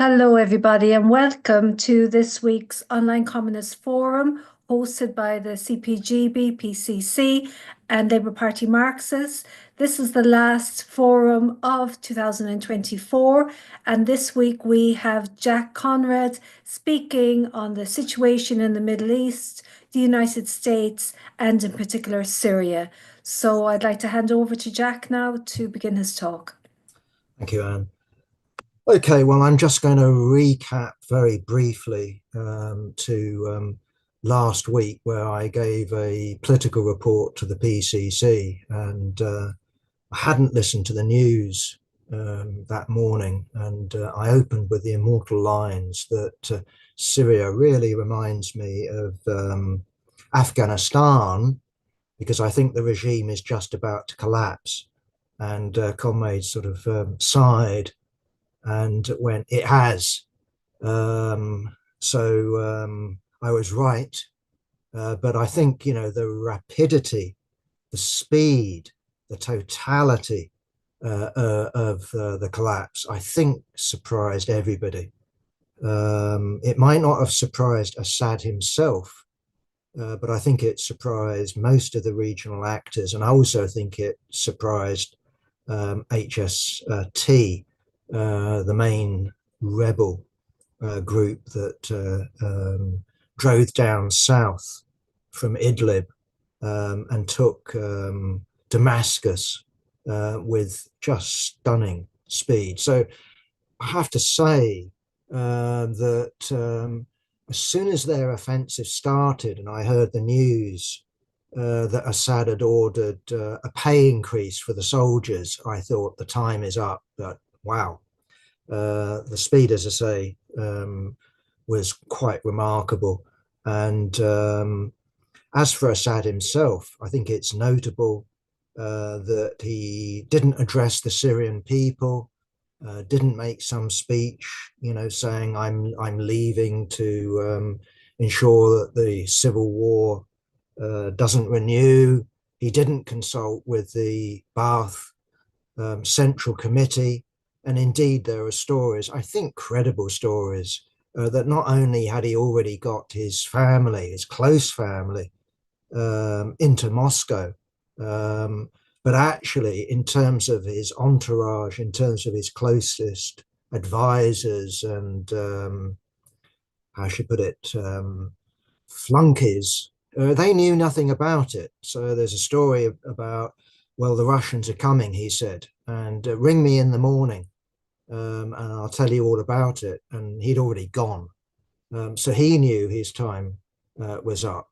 Hello, everybody, and welcome to this week's Online Communist Forum hosted by the CPGB, PCC, and Labour Party Marxists. This is the last forum of 2024, and this week we have Jack Conrad speaking on the situation in the Middle East, the United States, and in particular Syria. So I'd like to hand over to Jack now to begin his talk. Thank you, Anne. Okay, well, I'm just going to recap very briefly to last week, where I gave a political report to the PCC, and I hadn't listened to the news that morning, and I opened with the immortal lines that Syria really reminds me of Afghanistan, because I think the regime is just about to collapse. And comrades sort of sighed and went, "It has." I was right. But I think, the rapidity, the speed, the totality of the collapse, I think surprised everybody. It might not have surprised Assad himself, but I think it surprised most of the regional actors. And I also think it surprised HST, the main rebel group that drove down south from Idlib and took Damascus with just stunning speed. So I have to say that as soon as their offensive started, and I heard the news that Assad had ordered a pay increase for the soldiers, I thought the time is up. But wow, the speed, as I say, was quite remarkable. And as for Assad himself, I think it's notable that he didn't address the Syrian people, didn't make some speech, saying I'm leaving to ensure that the civil war doesn't renew. He didn't consult with the Ba'ath Central Committee. And indeed, there are stories, I think credible stories, that not only had he already got his family, his close family, into Moscow, but actually in terms of his entourage, in terms of his closest advisors and, how should I put it, flunkies, they knew nothing about it. So there's a story about, well, the Russians are coming, he said, and ring me in the morning, and I'll tell you all about it. And he'd already gone. So he knew his time was up.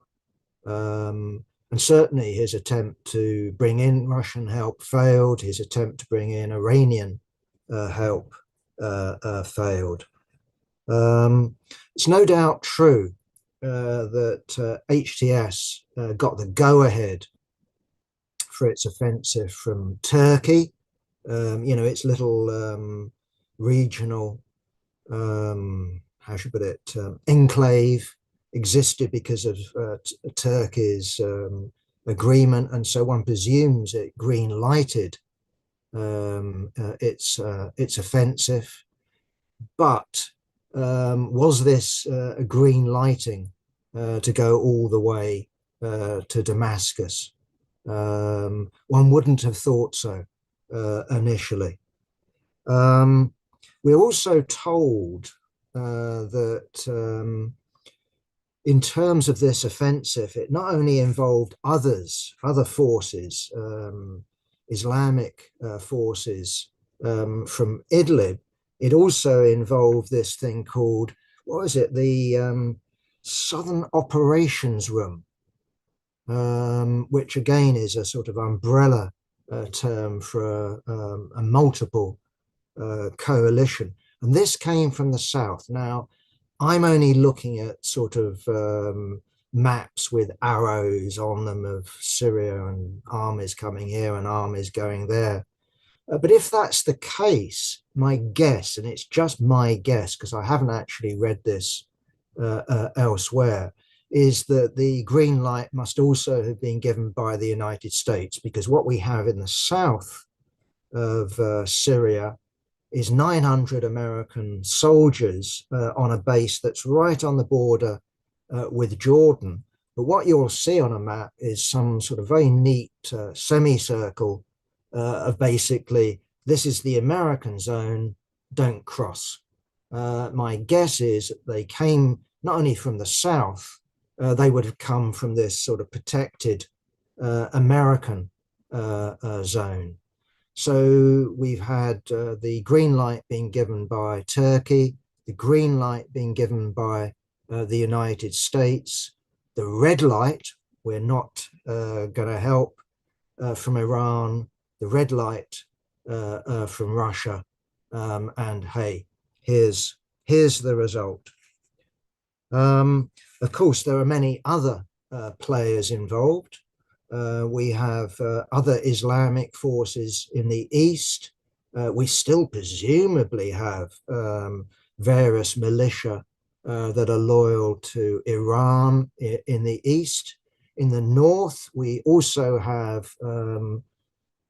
And certainly his attempt to bring in Russian help failed. His attempt to bring in Iranian help failed. It's no doubt true that HTS got the go-ahead for its offensive from Turkey. Its little regional, how should I put it, enclave existed because of Turkey's agreement, and so one presumes it green-lighted its offensive. But was this a green lighting to go all the way to Damascus? One wouldn't have thought so initially. We're also told that in terms of this offensive, it not only involved other forces, Islamic forces from Idlib, it also involved this thing called, what was it, the Southern Operations Room, which again is a sort of umbrella term for a multiple coalition. And this came from the south. Now, I'm only looking at sort of maps with arrows on them of Syria and armies coming here and armies going there. But if that's the case, my guess, and it's just my guess because I haven't actually read this elsewhere, is that the green light must also have been given by the United States, because what we have in the south of Syria is 900 American soldiers on a base that's right on the border with Jordan. But what you'll see on a map is some sort of very neat semicircle of basically, this is the American zone, don't cross. My guess is that they came not only from the south, they would have come from this sort of protected American zone. So we've had the green light being given by Turkey, the green light being given by the United States, the red light, we're not going to help from Iran, the red light from Russia, and hey, here's the result. Of course, there are many other players involved. We have other Islamic forces in the east. We still presumably have various militia that are loyal to Iran in the east. In the north, we also have,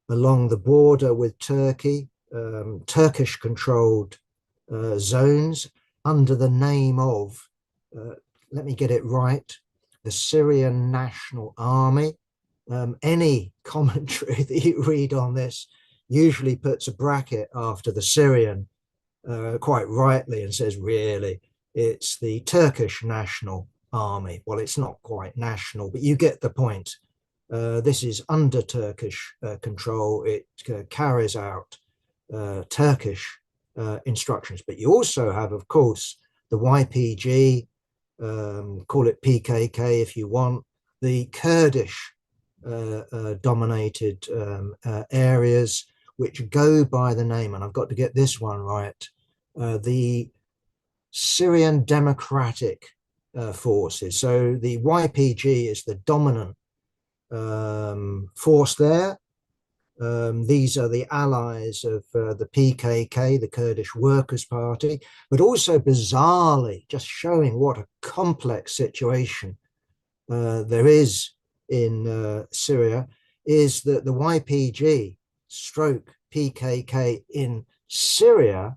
along the border with Turkey, Turkish-controlled zones under the name of, let me get it right, the Syrian National Army. Any commentary that you read on this usually puts a bracket after the Syrian, quite rightly, and says, really, it's the Turkish National Army. Well, it's not quite national, but you get the point. This is under Turkish control. It carries out Turkish instructions. But you also have, of course, the YPG, call it PKK if you want, the Kurdish dominated areas, which go by the name, and I've got to get this one right, the Syrian Democratic Forces. So the YPG is the dominant force there. These are the allies of the PKK, the Kurdish Workers' Party, but also bizarrely, just showing what a complex situation there is in Syria, is that the YPG stroke PKK in Syria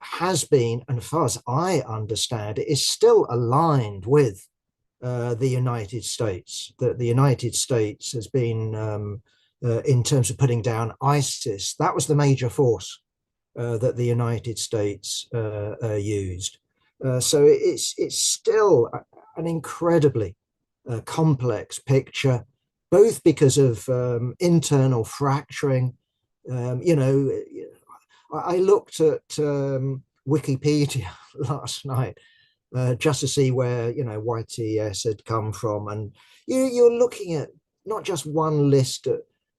has been, and as far as I understand it, is still aligned with the United States. That the United States has been, in terms of putting down ISIS, that was the major force that the United States used. So it's still an incredibly complex picture, both because of internal fracturing. I looked at Wikipedia last night just to see where YTS had come from, and you're looking at not just one list,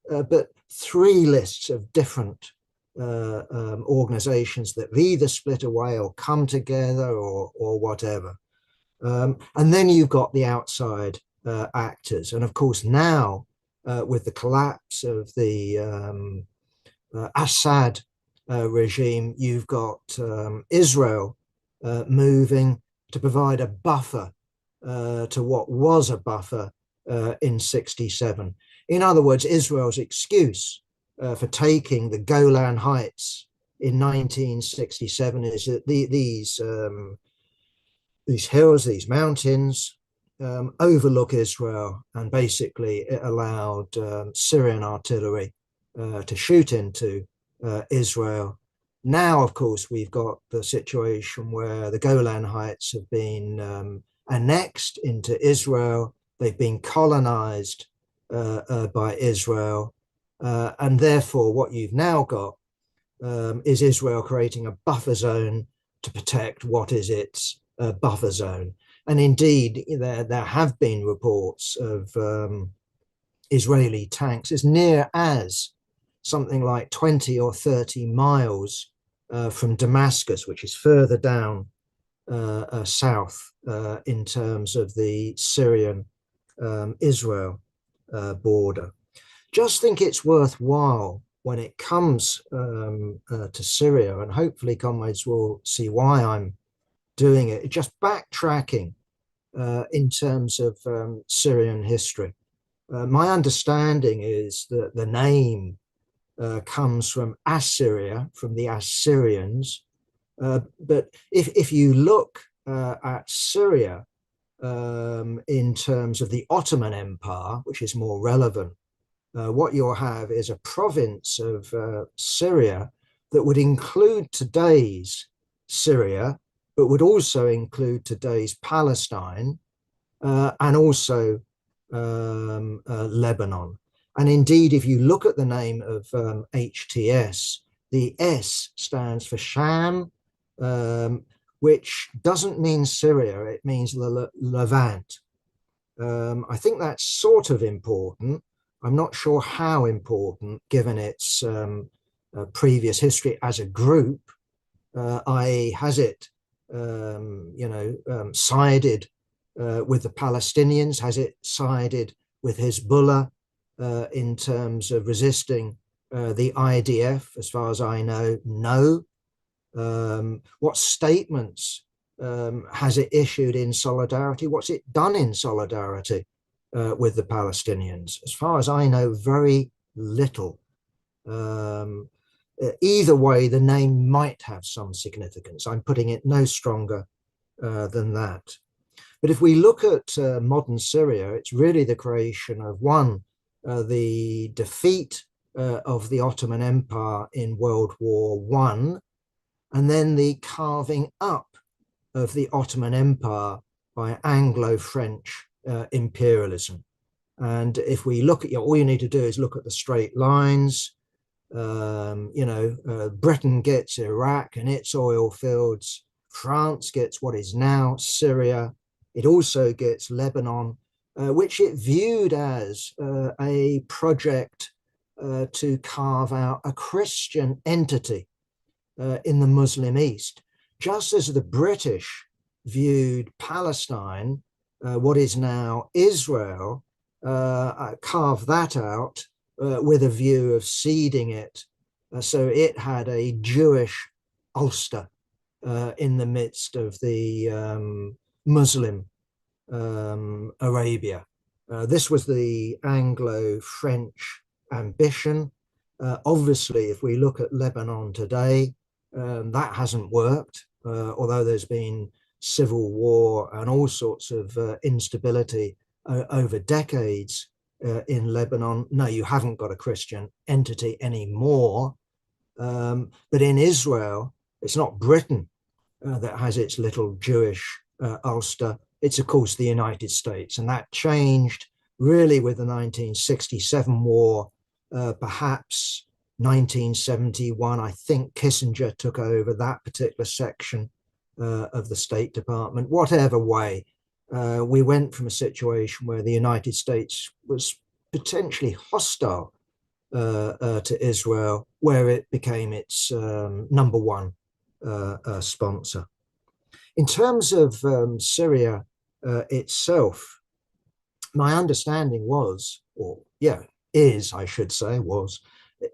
but three lists of different organizations that have either split away or come together or whatever. And then you've got the outside actors. And of course, now with the collapse of the Assad regime, you've got Israel moving to provide a buffer to what was a buffer in 1967. In other words, Israel's excuse for taking the Golan Heights in 1967 is that these hills, these mountains, overlook Israel, and basically it allowed Syrian artillery to shoot into Israel. Now, of course, we've got the situation where the Golan Heights have been annexed into Israel. They've been colonized by Israel. And therefore, what you've now got is Israel creating a buffer zone to protect what is its buffer zone. And indeed, there have been reports of Israeli tanks as near as something like 20 or 30 miles from Damascus, which is further down south in terms of the Syrian Israel border. Just think it's worthwhile when it comes to Syria, and hopefully comrades will see why I'm doing it, just backtracking in terms of Syrian history. My understanding is that the name comes from Assyria, from the Assyrians. But if you look at Syria in terms of the Ottoman Empire, which is more relevant, what you'll have is a province of Syria that would include today's Syria, but would also include today's Palestine, and also Lebanon. And indeed, if you look at the name of HTS, the S stands for Sham, which doesn't mean Syria, it means Levant. I think that's sort of important. I'm not sure how important, given its previous history as a group, i.e. has it, sided with the Palestinians? Has it sided with Hezbollah in terms of resisting the IDF? As far as I know, no. What statements has it issued in solidarity? What's it done in solidarity with the Palestinians? As far as I know, very little. Either way, the name might have some significance. I'm putting it no stronger than that. But if we look at modern Syria, it's really the creation of the defeat of the Ottoman Empire in World War I, and then the carving up of the Ottoman Empire by Anglo-French imperialism. And if we look at, all you need to do is look at the straight lines. Britain gets Iraq and its oil fields. France gets what is now Syria. It also gets Lebanon, which it viewed as a project to carve out a Christian entity in the Muslim East, just as the British viewed Palestine, what is now Israel, carved that out with a view of seeding it. So it had a Jewish Ulster in the midst of the Muslim Arabia. This was the Anglo-French ambition. Obviously, if we look at Lebanon today, that hasn't worked, although there's been civil war and all sorts of instability over decades in Lebanon. No, you haven't got a Christian entity anymore. But in Israel, it's not Britain that has its little Jewish Ulster. It's, of course, the United States. And that changed really with the 1967 war, perhaps 1971. I think Kissinger took over that particular section of the State Department. Whatever way, we went from a situation where the United States was potentially hostile to Israel, where it became its number one sponsor. In terms of Syria itself, my understanding was,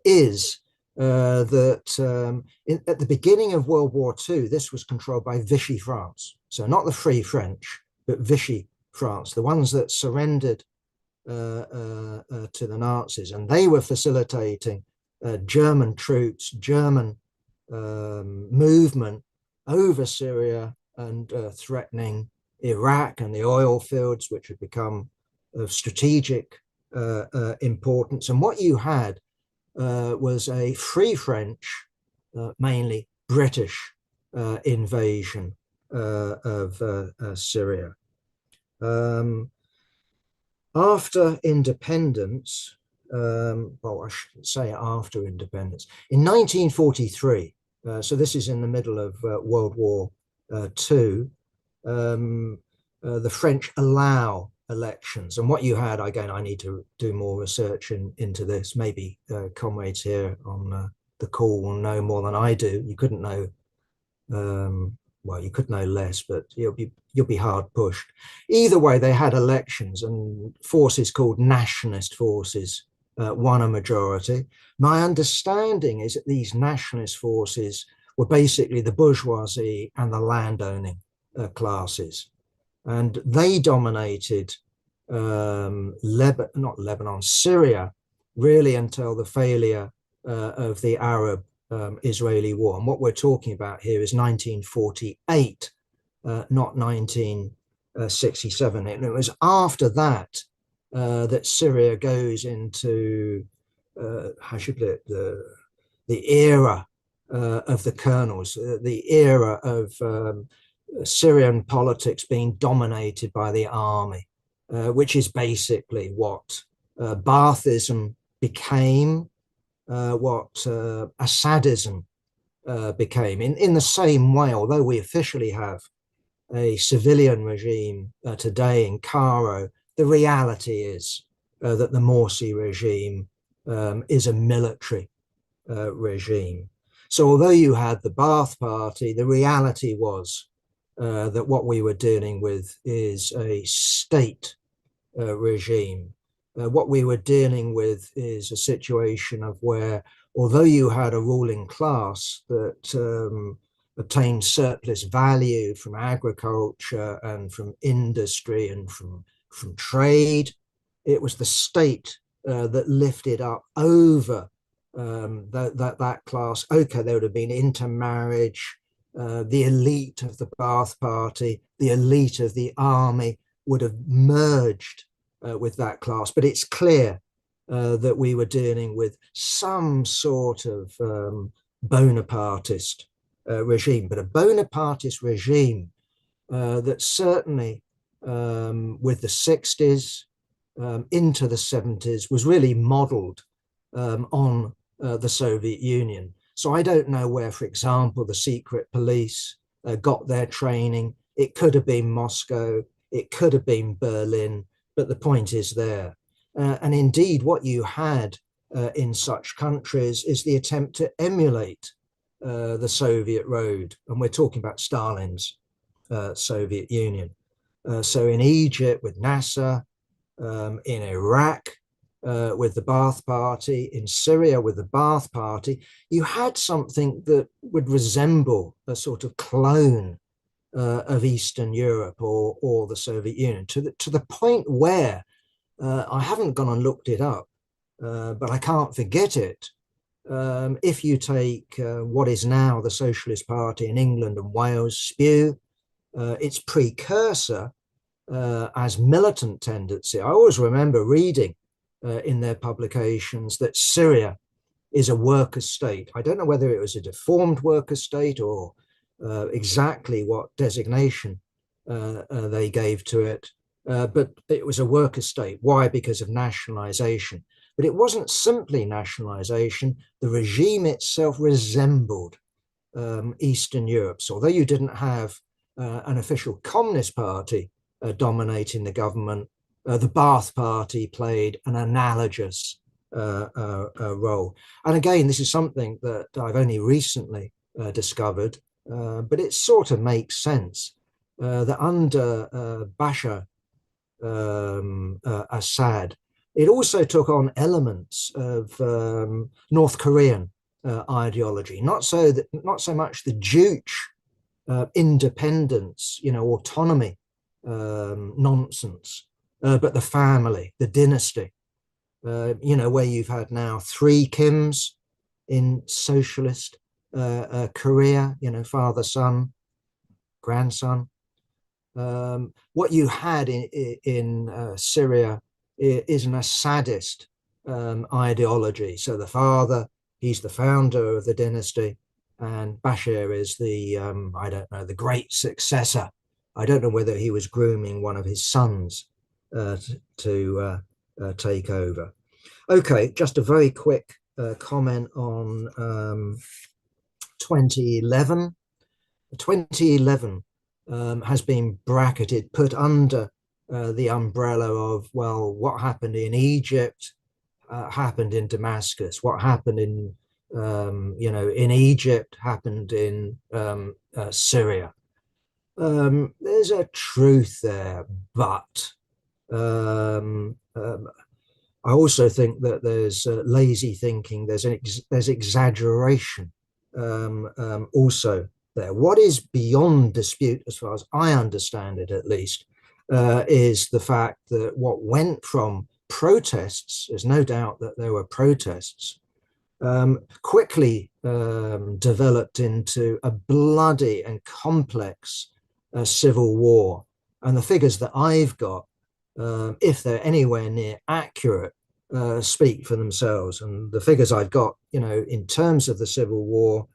is that at the beginning of World War II, this was controlled by Vichy France. So not the Free French, but Vichy France, the ones that surrendered to the Nazis. And they were facilitating German troops, German movement over Syria and threatening Iraq and the oil fields, which had become of strategic importance. And what you had was a Free French, mainly British invasion of Syria. After independence, I shouldn't say after independence, in 1943, so this is in the middle of World War II, the French allow elections. And what you had, again, I need to do more research into this. Maybe comrades here on the call will know more than I do. You couldn't know, you could know less, but you'll be hard pushed. Either way, they had elections, and forces called nationalist forces won a majority. My understanding is that these nationalist forces were basically the bourgeoisie and the landowning classes. And they dominated Syria, really until the failure of the Arab Israeli war. And what we're talking about here is 1948, not 1967. And it was after that that Syria goes into, how should I put it, the era of the colonels, the era of Syrian politics being dominated by the army, which is basically what Baathism became, what Assadism became. In the same way, although we officially have a civilian regime today in Cairo, the reality is that the Morsi regime is a military regime. So although you had the Ba'ath Party, the reality was that what we were dealing with is a state regime. What we were dealing with is a situation of where, although you had a ruling class that obtained surplus value from agriculture and from industry and from trade, it was the state that lifted up over that class. Okay, there would have been intermarriage. The elite of the Ba'ath Party, the elite of the army would have merged with that class. But it's clear that we were dealing with some sort of Bonapartist regime, but a Bonapartist regime that certainly with the 60s into the 70s was really modeled on the Soviet Union. So I don't know where, for example, the secret police got their training. It could have been Moscow, it could have been Berlin, but the point is there. And indeed, what you had in such countries is the attempt to emulate the Soviet road. And we're talking about Stalin's Soviet Union. So in Egypt with Nasser, in Iraq with the Ba'ath Party, in Syria with the Ba'ath Party, you had something that would resemble a sort of clone of Eastern Europe or the Soviet Union, to the point where I haven't gone and looked it up, but I can't forget it. If you take what is now the Socialist Party in England and Wales, SPEW, its precursor as militant tendency, I always remember reading in their publications that Syria is a worker state. I don't know whether it was a deformed worker state or exactly what designation they gave to it, but it was a worker state. Why? Because of nationalization. But it wasn't simply nationalization. The regime itself resembled Eastern Europe. So although you didn't have an official Communist Party dominating the government, the Ba'ath Party played an analogous role. And again, this is something that I've only recently discovered, but it sort of makes sense that under Bashar Assad, it also took on elements of North Korean ideology, not so much the Juche independence, autonomy nonsense, but the family, the dynasty, where you've had now 3 Kims in socialist Korea, father, son, grandson. What you had in Syria is an Assadist ideology. So the father, he's the founder of the dynasty, and Bashar is the, I don't know, the great successor. I don't know whether he was grooming one of his sons to take over. Okay, just a very quick comment on 2011. 2011 has been bracketed, put under the umbrella of, well, what happened in Egypt happened in Damascus. What happened in Egypt happened in Syria. There's a truth there, but I also think that there's lazy thinking. There's exaggeration also there. What is beyond dispute, as far as I understand it, at least, is the fact that what went from protests, there's no doubt that there were protests, quickly developed into a bloody and complex civil war. And the figures that I've got, if they're anywhere near accurate, speak for themselves. And the figures I've got, in terms of the civil war,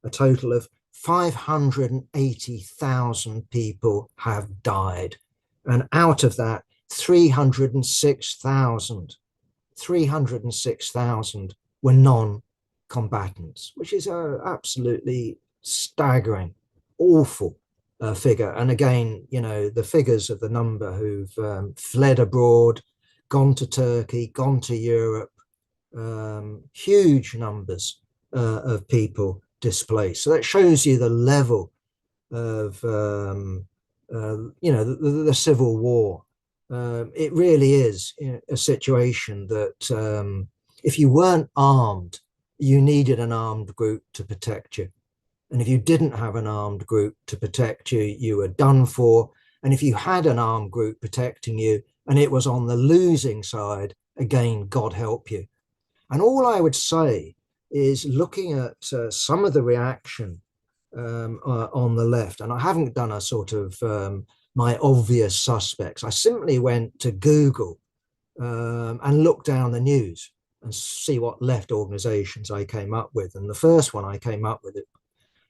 a total of 580,000 people have died. And out of that, 306,000 were non-combatants, which is an absolutely staggering, awful figure. And again, the figures of the number who've fled abroad, gone to Turkey, gone to Europe, huge numbers of people displaced. So that shows you the level of, the civil war. It really is a situation that if you weren't armed, you needed an armed group to protect you. And if you didn't have an armed group to protect you, you were done for. And if you had an armed group protecting you and it was on the losing side, again, God help you. And all I would say is looking at some of the reaction on the left, and I haven't done a sort of my obvious suspects. I simply went to Google and looked down the news and see what left organizations I came up with. And the first one I came up with, I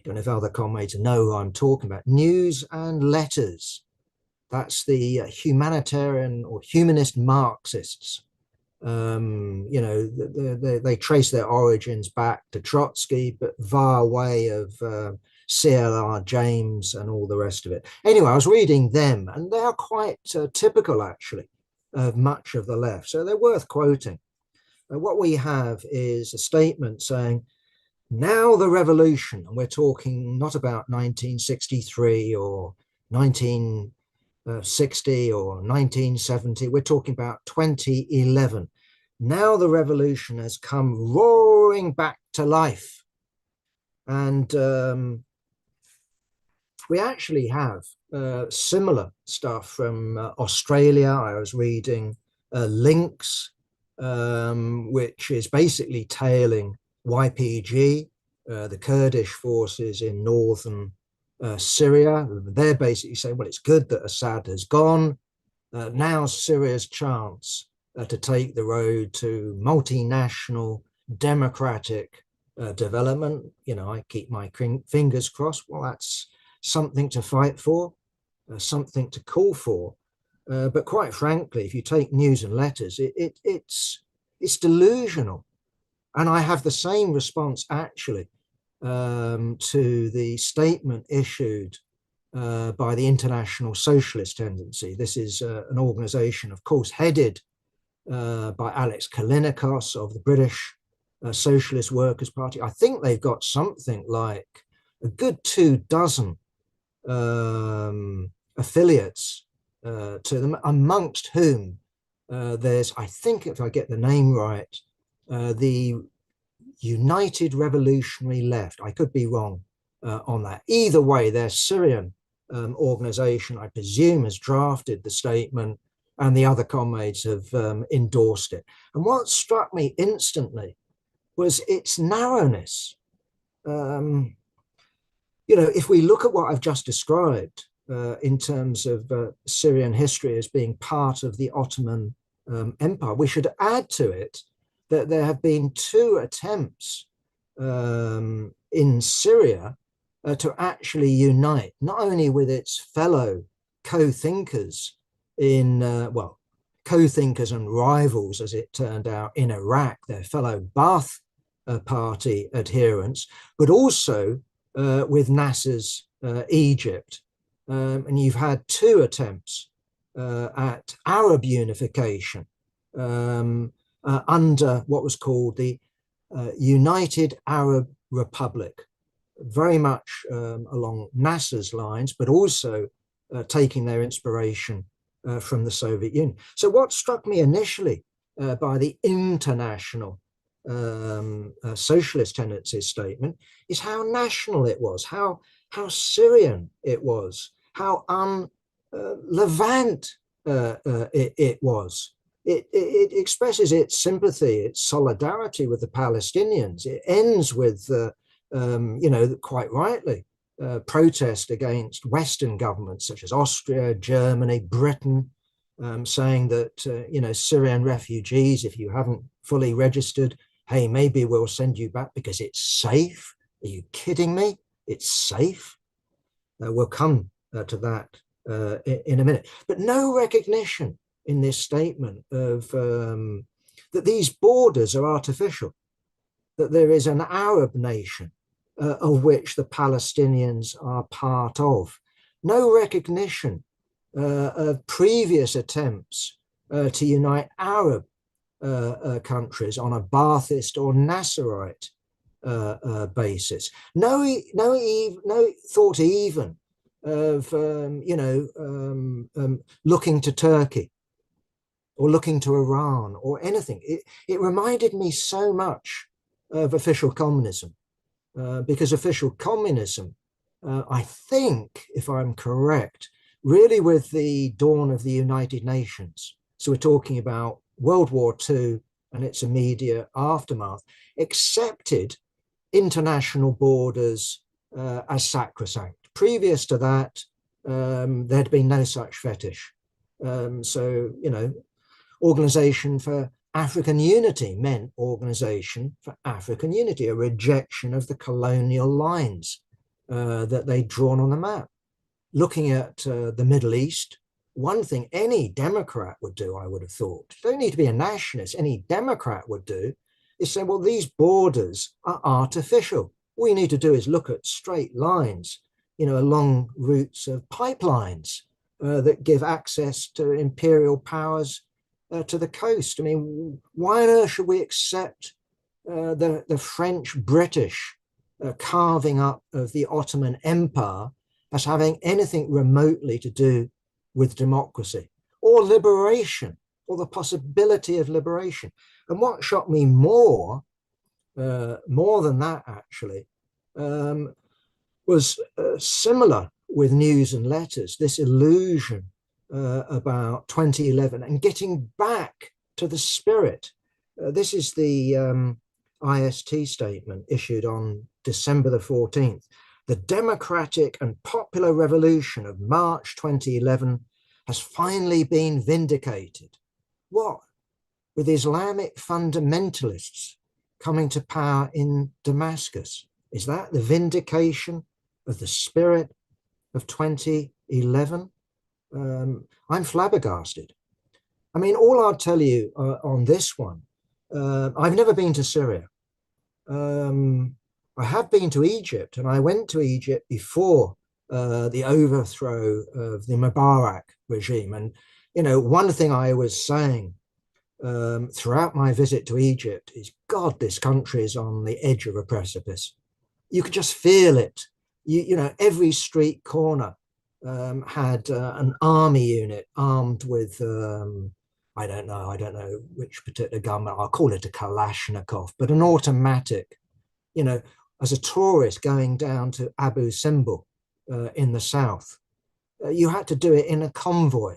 don't know if other comrades know who I'm talking about, News and Letters. That's the humanitarian or humanist Marxists. They trace their origins back to Trotsky, but via way of CLR James and all the rest of it. Anyway, I was reading them, and they are quite typical, actually, of much of the left. So they're worth quoting. What we have is a statement saying, now the revolution, and we're talking not about 1963 or 1960 or 1970, we're talking about 2011. Now the revolution has come roaring back to life. And we actually have similar stuff from Australia. I was reading Links, which is basically tailing YPG, the Kurdish forces in northern Syria. They're basically saying, well, it's good that Assad has gone. Now's Syria's chance to take the road to multinational democratic development. I keep my fingers crossed. Well, that's something to fight for, something to call for. But quite frankly, if you take News and Letters, it's delusional. And I have the same response, actually, to the statement issued by the International Socialist Tendency. This is an organization, of course, headed by Alex Kalinikos of the British Socialist Workers' Party. I think they've got something like a good 24 affiliates to them, amongst whom there's, I think, if I get the name right, the United Revolutionary Left. I could be wrong on that. Either way, their Syrian organization, I presume, has drafted the statement, and the other comrades have endorsed it. And what struck me instantly was its narrowness. If we look at what I've just described in terms of Syrian history as being part of the Ottoman Empire, we should add to it that there have been two attempts in Syria to actually unite, not only with its fellow co-thinkers co-thinkers and rivals, as it turned out, in Iraq, their fellow Ba'ath Party adherents, but also with Nasser's Egypt. And you've had two attempts at Arab unification under what was called the United Arab Republic, very much along Nasser's lines, but also taking their inspiration from the Soviet Union. So what struck me initially by the international socialist tendencies statement is how national it was, how Syrian it was, how un-Levant it was. it expresses its sympathy, its solidarity with the Palestinians. It ends with, quite rightly, protest against Western governments such as Austria, Germany, Britain, saying that, Syrian refugees, if you haven't fully registered, hey, maybe we'll send you back because it's safe. Are you kidding me? It's safe. We'll come to that in a minute. But no recognition in this statement of that these borders are artificial, that there is an Arab nation of which the Palestinians are part of. No recognition of previous attempts to unite Arab countries on a Ba'athist or Nasserite basis. No thought even of looking to Turkey or looking to Iran or anything. It reminded me so much of official communism, because official communism, I think, if I'm correct, really with the dawn of the United Nations, so we're talking about World War II and its immediate aftermath, accepted international borders as sacrosanct. Previous to that, there'd been no such fetish. Organization for African Unity meant Organization for African Unity, a rejection of the colonial lines that they'd drawn on the map. Looking at the Middle East, one thing any Democrat would do, I would have thought, you don't need to be a nationalist, any Democrat would do, is say, well, these borders are artificial. All you need to do is look at straight lines, along routes of pipelines that give access to imperial powers to the coast. I mean, why on earth should we accept the French-British carving up of the Ottoman Empire as having anything remotely to do with democracy or liberation or the possibility of liberation? And what shocked me more than that, actually, was similar with News and Letters, this illusion about 2011 and getting back to the spirit. This is the IST statement issued on December the 14th. The democratic and popular revolution of March 2011 has finally been vindicated. What? With Islamic fundamentalists coming to power in Damascus. Is that the vindication of the spirit of 2011? I'm flabbergasted. I mean, all I'll tell you on this one, I've never been to Syria. I have been to Egypt, and I went to Egypt before the overthrow of the Mubarak regime. And, one thing I was saying throughout my visit to Egypt is, God, this country is on the edge of a precipice. You could just feel it. Every street corner had an army unit armed with, I don't know which particular gun, I'll call it a Kalashnikov, but an automatic, as a tourist going down to Abu Simbel in the south. You had to do it in a convoy.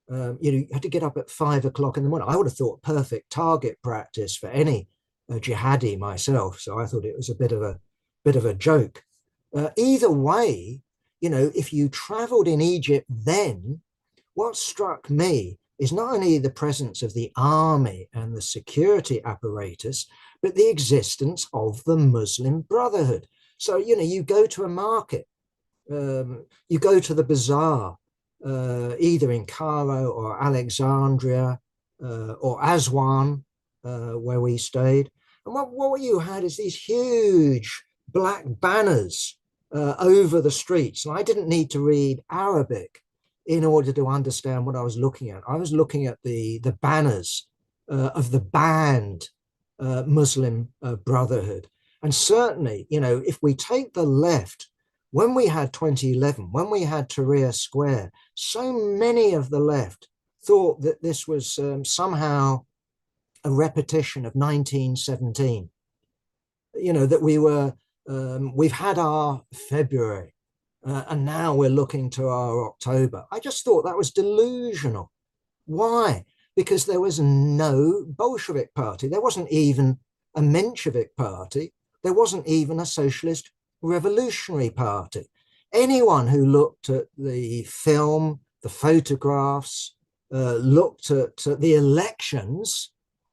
You had to get up at 5 o'clock in the morning. I would have thought perfect target practice for any jihadi myself. So I thought it was a bit of a joke. Either way, if you traveled in Egypt then, what struck me is not only the presence of the army and the security apparatus, but the existence of the Muslim Brotherhood. So, you go to a market, you go to the bazaar, either in Cairo or Alexandria or Aswan, where we stayed. And what you had is these huge black banners over the streets. And I didn't need to read Arabic in order to understand what I was looking at. I was looking at the banners of the banned Muslim Brotherhood. And certainly, if we take the left, when we had 2011, when we had Tahrir Square, so many of the left thought that this was somehow a repetition of 1917. That we've had our February and now we're looking to our October. I just thought that was delusional. Why? because there was no Bolshevik party. There wasn't even a Menshevik party. There wasn't even a socialist revolutionary party. Anyone who looked at the film, the photographs, looked at the elections,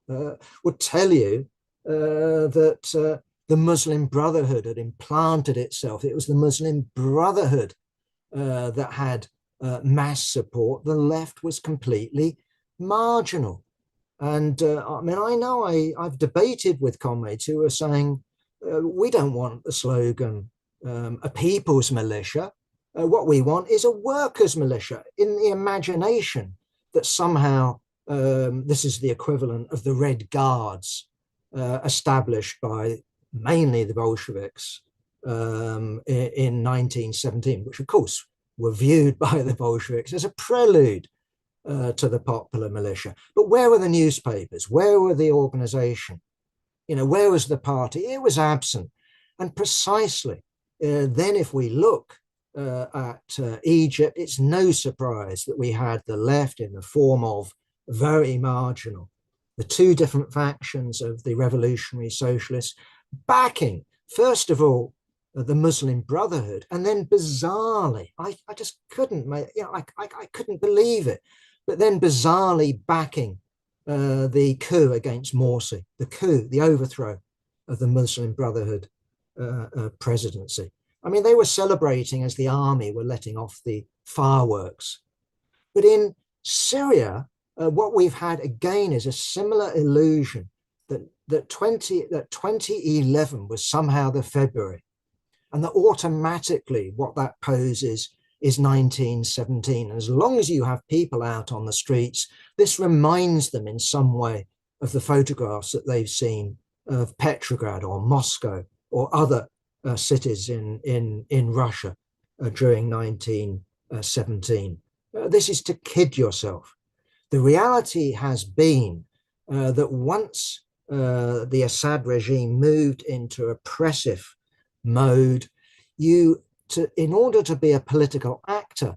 would tell you that the Muslim Brotherhood had implanted itself. It was the Muslim Brotherhood that had mass support. The left was completely marginal. And I mean, I know I've debated with comrades who are saying, we don't want the slogan, a people's militia. What we want is a workers' militia, in the imagination that somehow this is the equivalent of the Red Guards established by mainly the Bolsheviks in 1917, which of course were viewed by the Bolsheviks as a prelude to the popular militia. But where were the newspapers? Where were the organization? Where was the party? It was absent. And precisely then, if we look at Egypt, it's no surprise that we had the left in the form of very marginal, the two different factions of the revolutionary socialists backing, first of all, the Muslim Brotherhood, and then bizarrely, I just couldn't, I couldn't believe it, but then bizarrely backing the coup against Morsi, the coup, the overthrow of the Muslim Brotherhood presidency. I mean, they were celebrating as the army were letting off the fireworks. But in Syria, what we've had again is a similar illusion that 2011 was somehow the February, and that automatically what that poses is 1917. And as long as you have people out on the streets, this reminds them in some way of the photographs that they've seen of Petrograd or Moscow or other cities in Russia during 1917. This is to kid yourself. The reality has been that once the Assad regime moved into oppressive mode, in order to be a political actor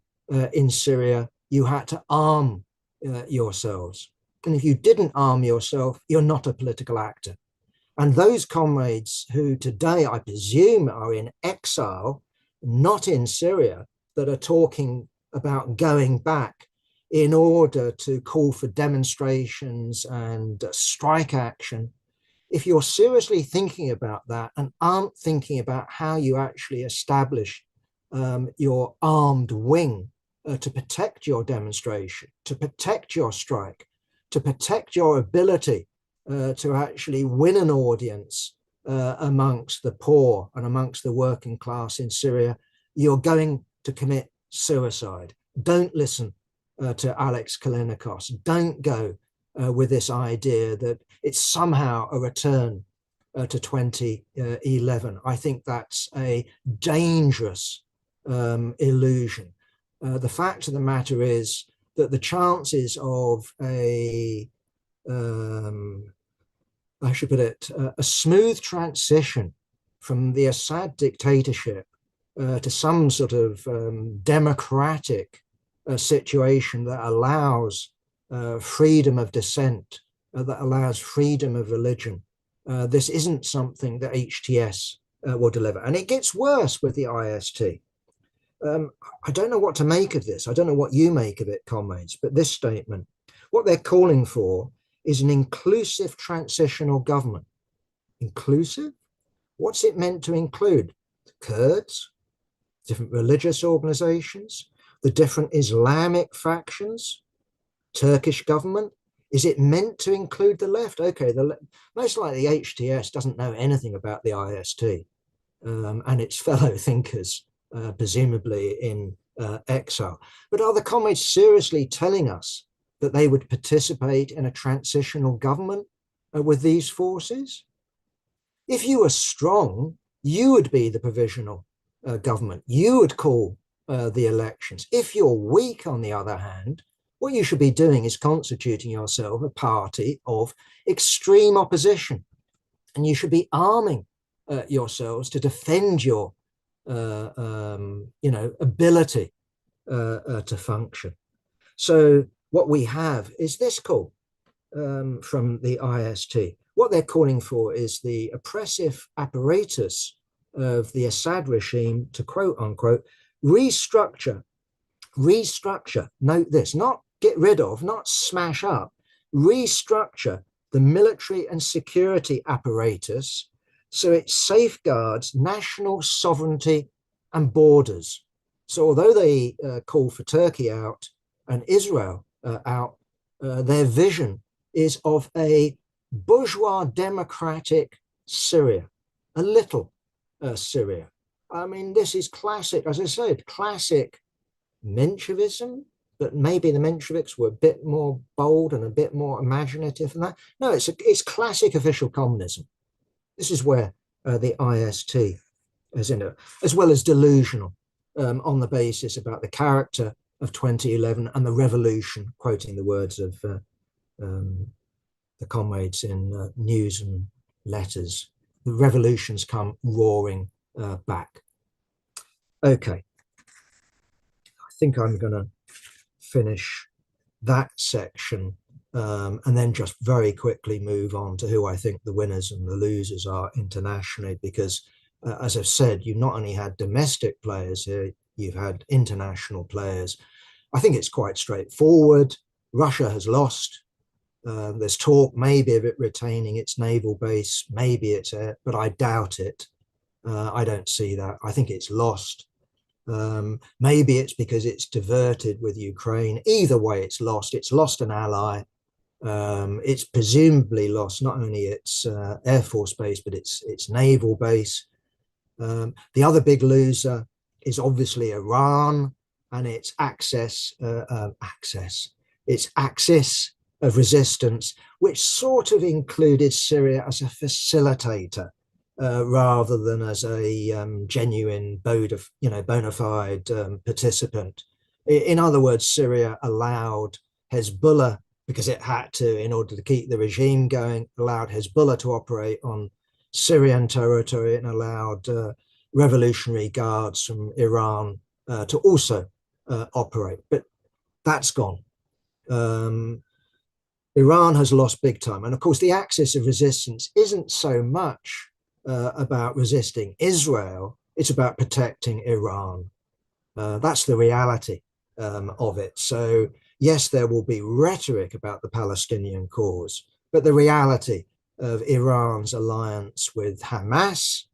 in Syria, you had to arm yourselves. And if you didn't arm yourself, you're not a political actor. And those comrades who today, I presume, are in exile, not in Syria, that are talking about going back in order to call for demonstrations and strike action, if you're seriously thinking about that and aren't thinking about how you actually establish your armed wing to protect your demonstration, to protect your strike, to protect your ability to actually win an audience amongst the poor and amongst the working class in Syria, you're going to commit suicide. Don't listen to Alex Kalinikos. Don't go with this idea that it's somehow a return to 2011. I think that's a dangerous illusion. The fact of the matter is that the chances of I should put it, a smooth transition from the Assad dictatorship to some sort of democratic situation that allows freedom of dissent, that allows freedom of religion. This isn't something that HTS will deliver. And it gets worse with the IST. I don't know what to make of this. I don't know what you make of it, comrades, but this statement, what they're calling for is an inclusive transitional government. Inclusive? What's it meant to include? The Kurds, different religious organizations, the different Islamic factions, Turkish government? Is it meant to include the left? Okay, most likely HTS doesn't know anything about the IST and its fellow thinkers, presumably in exile. But are the comrades seriously telling us that they would participate in a transitional government with these forces? If you were strong, you would be the provisional government. You would call the elections. If you're weak, on the other hand, what you should be doing is constituting yourself a party of extreme opposition. And you should be arming yourselves to defend your ability to function. So what we have is this call from the IST. What they're calling for is the oppressive apparatus of the Assad regime to, quote unquote, restructure, note this, not get rid of, not smash up, restructure the military and security apparatus so it safeguards national sovereignty and borders. So although they call for Turkey out and Israel out, their vision is of a bourgeois democratic Syria, a little Syria. I mean, this is classic, as I said, classic Menshevism, but maybe the Mensheviks were a bit more bold and a bit more imaginative than that. No, it's classic official communism. This is where the IST is in it, as well as delusional on the basis about the character of 2011 and the revolution, quoting the words of the comrades in News and Letters. The revolutions come roaring back. Okay, I think I'm going to finish that section and then just very quickly move on to who I think the winners and the losers are internationally, because as I've said, you've not only had domestic players here, you've had international players. I think it's quite straightforward. Russia has lost. There's talk maybe of it retaining its naval base, maybe it's but I doubt it. I don't see that. I think it's lost. Maybe it's because it's diverted with Ukraine. Either way, it's lost. It's lost an ally. It's presumably lost not only its air force base, but its naval base. The other big loser is obviously Iran and its its axis of resistance, which sort of included Syria as a facilitator rather than as a genuine bona fide participant. In other words, Syria allowed Hezbollah, because it had to in order to keep the regime going, allowed Hezbollah to operate on Syrian territory and allowed revolutionary guards from Iran to also operate. But that's gone. Iran has lost big time. And of course, the axis of resistance isn't so much about resisting Israel, it's about protecting Iran. That's the reality of it. So yes, there will be rhetoric about the Palestinian cause, but the reality of Iran's alliance with Hamas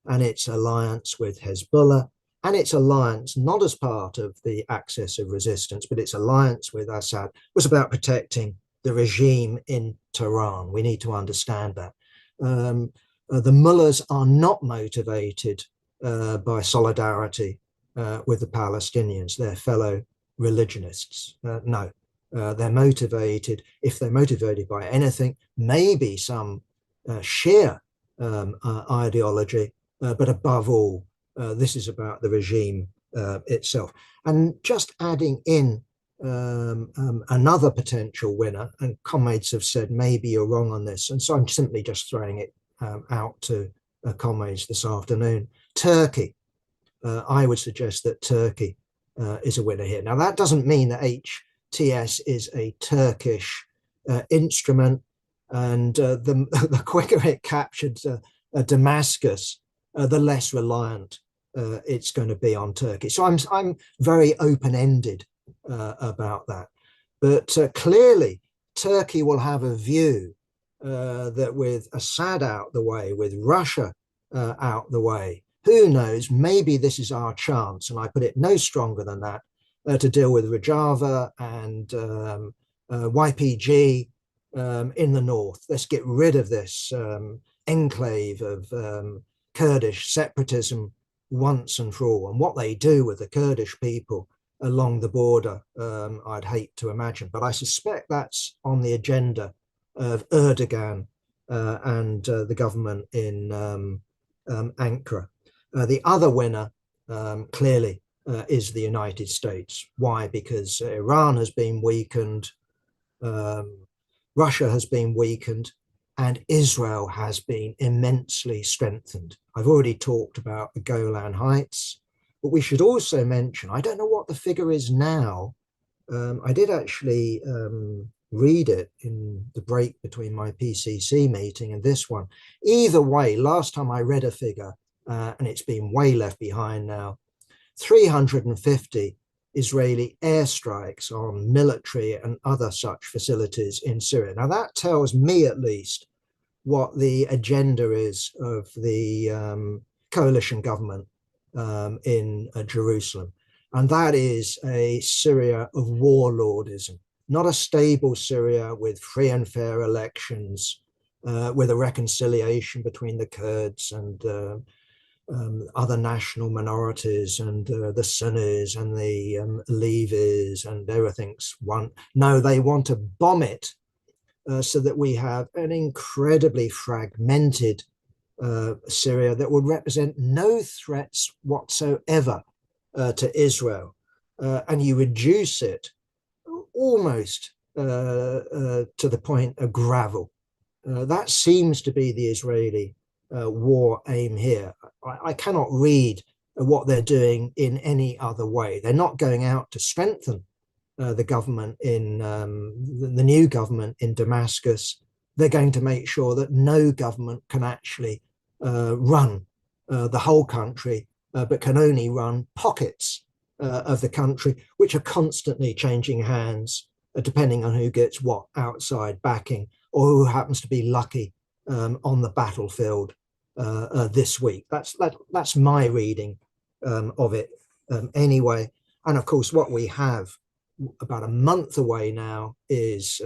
and its alliance with Hezbollah and its alliance not as part of the axis of resistance, but its alliance with Assad was about protecting the regime in Tehran. We need to understand that. The mullahs are not motivated by solidarity with the Palestinians, their fellow religionists. No, they're motivated, if they're motivated by anything, maybe some Shia ideology, but above all, this is about the regime itself. And just adding in another potential winner, and comrades have said maybe you're wrong on this, and so I'm simply just throwing it out to comrades this afternoon. Turkey. I would suggest that Turkey is a winner here. Now, that doesn't mean that HTS is a Turkish instrument, and the quicker it captured Damascus, the less reliant it's going to be on Turkey. So I'm very open-ended about that. But clearly, Turkey will have a view that with Assad out the way, with Russia out the way, who knows, maybe this is our chance, and I put it no stronger than that, to deal with Rojava and YPG in the north. Let's get rid of this enclave of Kurdish separatism once and for all. And what they do with the Kurdish people along the border, I'd hate to imagine, but I suspect that's on the agenda of Erdogan and the government in Ankara. The other winner clearly is the United States. Why? Because Iran has been weakened, Russia has been weakened, and Israel has been immensely strengthened. I've already talked about the Golan Heights, but we should also mention, I don't know what the figure is now, I did actually read it in the break between my PCC meeting and this one. Either way, last time I read a figure, and it's been way left behind now, 350 Israeli airstrikes on military and other such facilities in Syria. Now, that tells me at least what the agenda is of the coalition government in Jerusalem. And that is a Syria of warlordism, not a stable Syria with free and fair elections, with a reconciliation between the Kurds and other national minorities and the Sunnis and the Levis and everything's one. No, they want to bomb it so that we have an incredibly fragmented Syria that would represent no threats whatsoever to Israel. And you reduce it almost to the point of gravel. That seems to be the Israeli war aim here. I cannot read what they're doing in any other way. They're not going out to strengthen the government in the new government in Damascus. They're going to make sure that no government can actually run the whole country, but can only run pockets of the country, which are constantly changing hands, depending on who gets what outside backing or who happens to be lucky on the battlefield this week. That's my reading of it anyway. And of course, what we have about a month away now is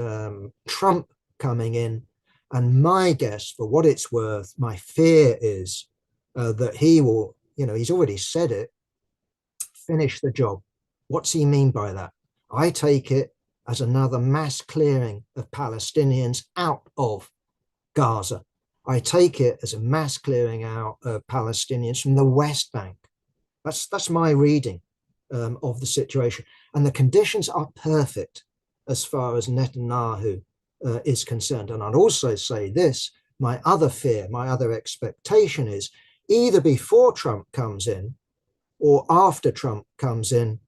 Trump coming in. And my guess, for what it's worth, my fear is that he will, he's already said it, finish the job. What's he mean by that? I take it as another mass clearing of Palestinians out of Gaza. I take it as a mass clearing out of Palestinians from the West Bank. That's my reading of the situation. And the conditions are perfect as far as Netanyahu is concerned. And I'd also say this, my other fear, my other expectation is either before Trump comes in or after Trump comes in,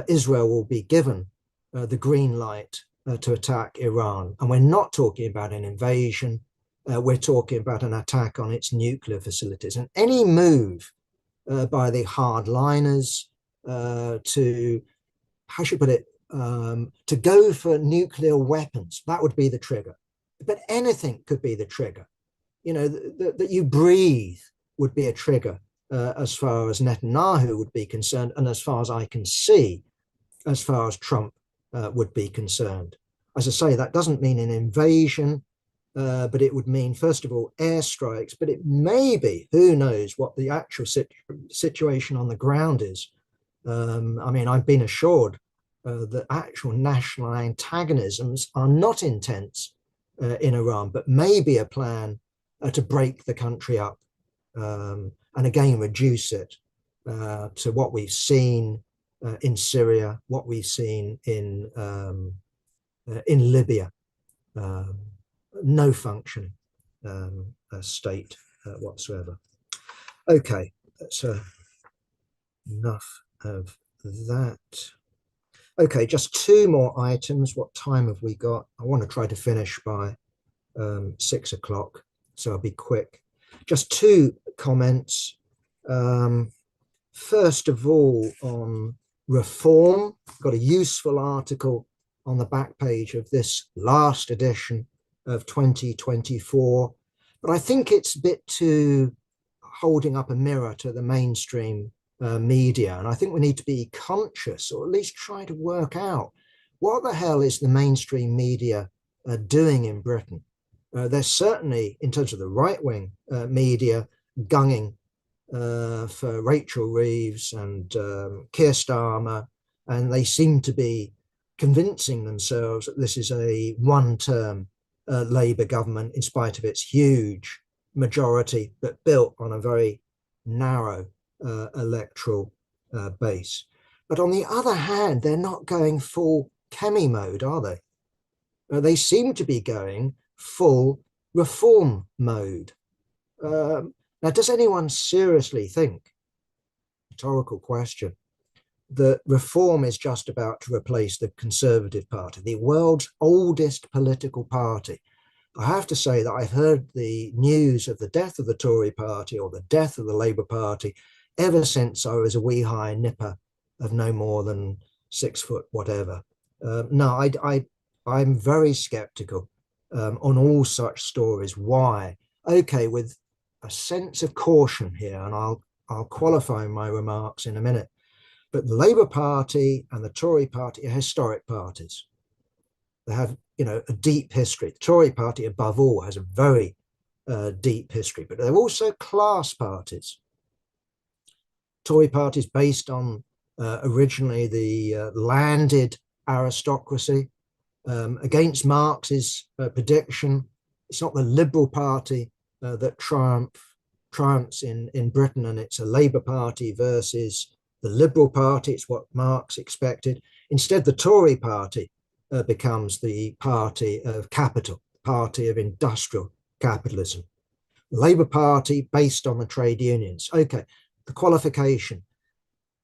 Israel will be given the green light to attack Iran. And we're not talking about an invasion. We're talking about an attack on its nuclear facilities. And any move by the hardliners to, how should I put it, to go for nuclear weapons, that would be the trigger. But anything could be the trigger. That you breathe would be a trigger as far as Netanyahu would be concerned, and as far as I can see, as far as Trump would be concerned. As I say, that doesn't mean an invasion, but it would mean, first of all, airstrikes, but it may be, who knows what the actual situation on the ground is. I've been assured that actual national antagonisms are not intense in Iran, but maybe a plan to break the country up and again reduce it to what we've seen in Syria, what we've seen in Libya. No functioning state whatsoever. Okay, that's enough of that. Okay, just two more items. What time have we got? I want to try to finish by 6 o'clock, so I'll be quick. Just two comments. First of all, on reform, got a useful article on the back page of this last edition of 2024, but I think it's a bit too holding up a mirror to the mainstream media. And I think we need to be conscious, or at least try to work out, what the hell is the mainstream media doing in Britain? They're certainly, in terms of the right-wing media, gunning for Rachel Reeves and Keir Starmer, and they seem to be convincing themselves that this is a one-term Labour government, in spite of its huge majority, but built on a very narrow electoral base. But on the other hand, they're not going full Kemi mode, are they? They seem to be going full reform mode. Now, does anyone seriously think, rhetorical question, that reform is just about to replace the Conservative Party, the world's oldest political party. I have to say that I've heard the news of the death of the Tory party or the death of the Labour Party ever since I was a wee high nipper of no more than 6 foot whatever. No, I'm very skeptical on all such stories. Why? Okay, with a sense of caution here, and I'll qualify my remarks in a minute. But the Labour Party and the Tory party are historic parties. They have, a deep history. The Tory party, above all, has a very deep history, but they're also class parties. Tory party is based on originally the landed aristocracy. Against Marx's prediction, it's not the Liberal Party that triumphs in Britain, and it's a Labour Party versus the Liberal Party. It's what Marx expected. Instead, the Tory party becomes the party of capital, party of industrial capitalism. The Labour Party based on the trade unions. Okay, the qualification.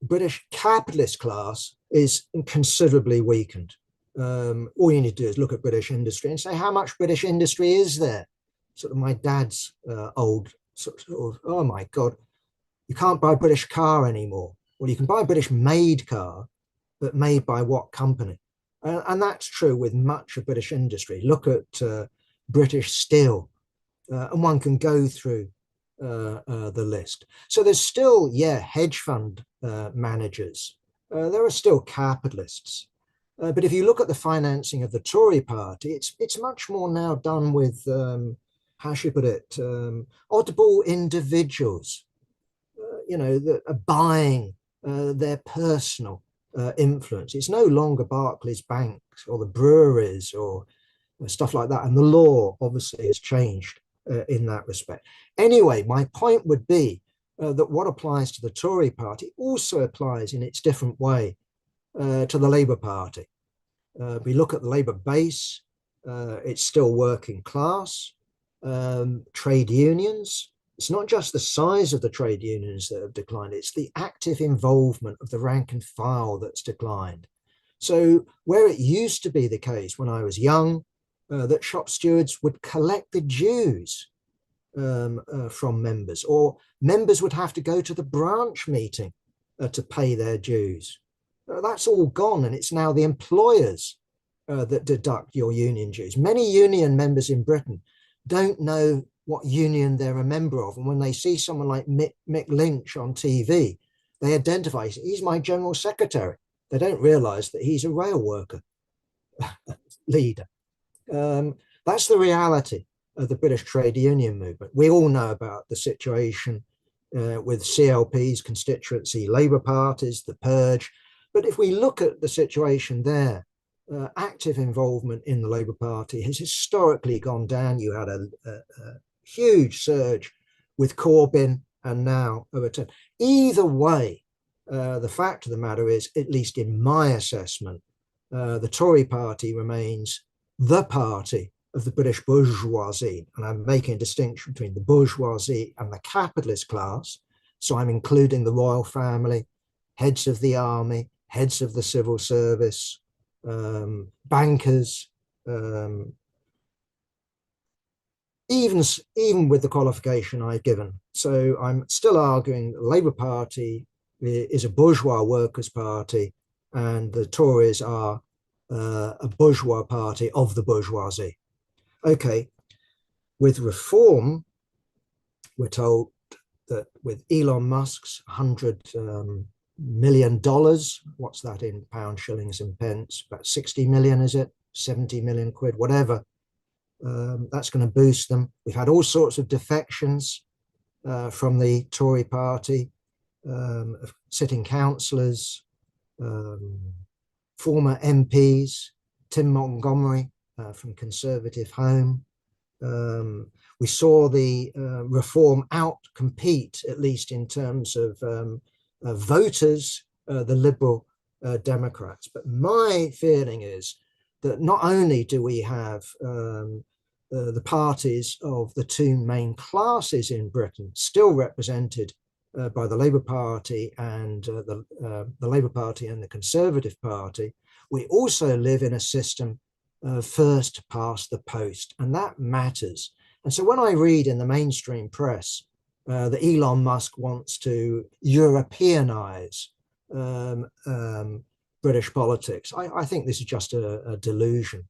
The British capitalist class is considerably weakened. All you need to do is look at British industry and say, how much British industry is there? Sort of my dad's old sort of, oh my God, you can't buy a British car anymore. Well, you can buy a British made car, but made by what company? And that's true with much of British industry. Look at British Steel, and one can go through the list. So there's still, hedge fund managers. There are still capitalists. But if you look at the financing of the Tory party, it's much more now done with, how should I put it, oddball individuals, that are buying their personal influence. It's no longer Barclays banks or the breweries or stuff like that. And the law obviously has changed in that respect. Anyway, my point would be that what applies to the Tory party also applies in its different way to the Labour Party. We look at the Labour base, it's still working class, trade unions. It's not just the size of the trade unions that have declined, it's the active involvement of the rank and file that's declined. So where it used to be the case when I was young, that shop stewards would collect the dues from members, or members would have to go to the branch meeting to pay their dues. That's all gone, and it's now the employers that deduct your union dues. Many union members in Britain don't know what union they're a member of, and when they see someone like Mick Lynch on TV, they identify, he's my general secretary. They don't realise that he's a rail worker leader. That's the reality of the British trade union movement. We all know about the situation with CLP's constituency Labour parties, the purge. But if we look at the situation there, active involvement in the Labour Party has historically gone down. You had a huge surge with Corbyn and now a return. Either way, the fact of the matter is, at least in my assessment, the Tory party remains the party of the British bourgeoisie. And I'm making a distinction between the bourgeoisie and the capitalist class. So I'm including the royal family, heads of the army, heads of the civil service, bankers, even with the qualification I've given. So I'm still arguing the Labour Party is a bourgeois workers' party, and the Tories are a bourgeois party of the bourgeoisie. Okay, with reform, we're told that with Elon Musk's $100 million, what's that in pounds, shillings and pence? About 60 million, is it? 70 million quid, whatever. That's going to boost them. We've had all sorts of defections from the Tory party, sitting councillors, former MPs, Tim Montgomery from Conservative Home. We saw the reform outcompete, at least in terms of voters, the Liberal Democrats. But my feeling is that not only do we have the parties of the two main classes in Britain still represented by the Labour Party and the Labour Party and the Conservative Party, we also live in a system of first past the post, and that matters. And so when I read in the mainstream press that Elon Musk wants to Europeanize British politics, I think this is just a delusion.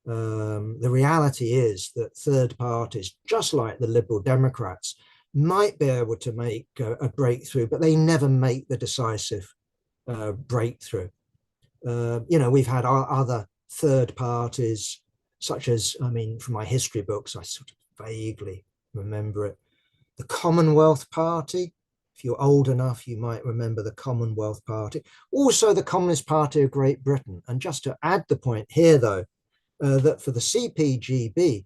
The reality is that third parties, just like the Liberal Democrats, might be able to make a breakthrough, but they never make the decisive breakthrough. We've had other third parties, such as, I mean, from my history books, I sort of vaguely remember it. The Commonwealth Party, if you're old enough, you might remember the Commonwealth Party. Also, the Communist Party of Great Britain. And just to add the point here, though, that for the CPGB,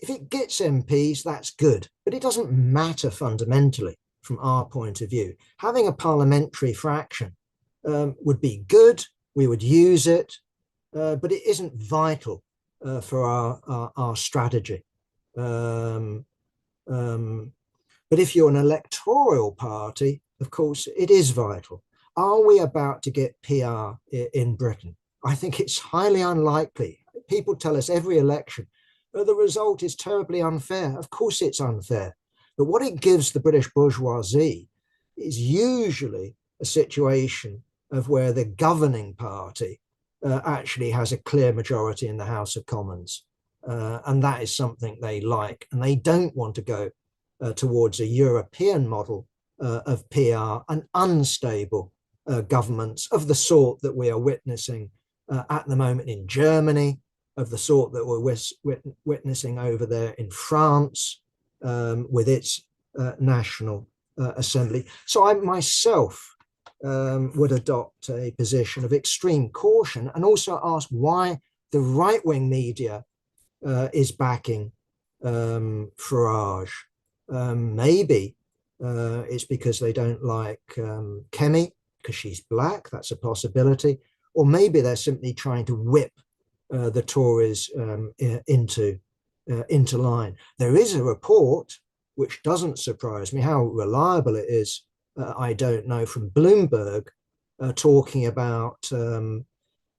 if it gets MPs, that's good, but it doesn't matter fundamentally from our point of view. Having a parliamentary fraction would be good, we would use it, but it isn't vital for our strategy. But if you're an electoral party, of course, it is vital. Are we about to get PR in Britain? I think it's highly unlikely. People tell us every election, the result is terribly unfair. Of course it's unfair. But what it gives the British bourgeoisie is usually a situation of where the governing party actually has a clear majority in the House of Commons. And that is something they like. And they don't want to go towards a European model of PR and unstable governments of the sort that we are witnessing at the moment in Germany, of the sort that we're witnessing over there in France with its National Assembly. So I myself would adopt a position of extreme caution and also ask why the right-wing media is backing Farage. Maybe it's because they don't like Kemi, because she's black, that's a possibility. Or maybe they're simply trying to whip the Tories into line. There is a report, which doesn't surprise me. How reliable it is, I don't know, from Bloomberg, talking about an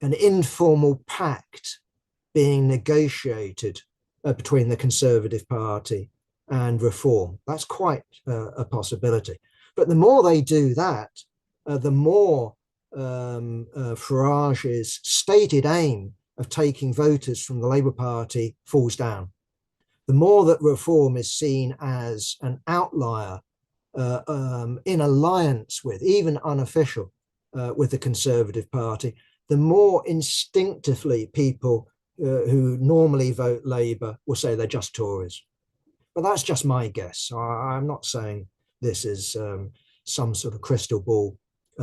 informal pact being negotiated between the Conservative Party and Reform. That's quite a possibility. But the more they do that, the more Farage's stated aim of taking voters from the Labour Party falls down. The more that Reform is seen as an outlier in alliance with, even unofficial, with the Conservative Party, the more instinctively people who normally vote Labour will say they're just Tories. But that's just my guess. I'm not saying this is some sort of crystal ball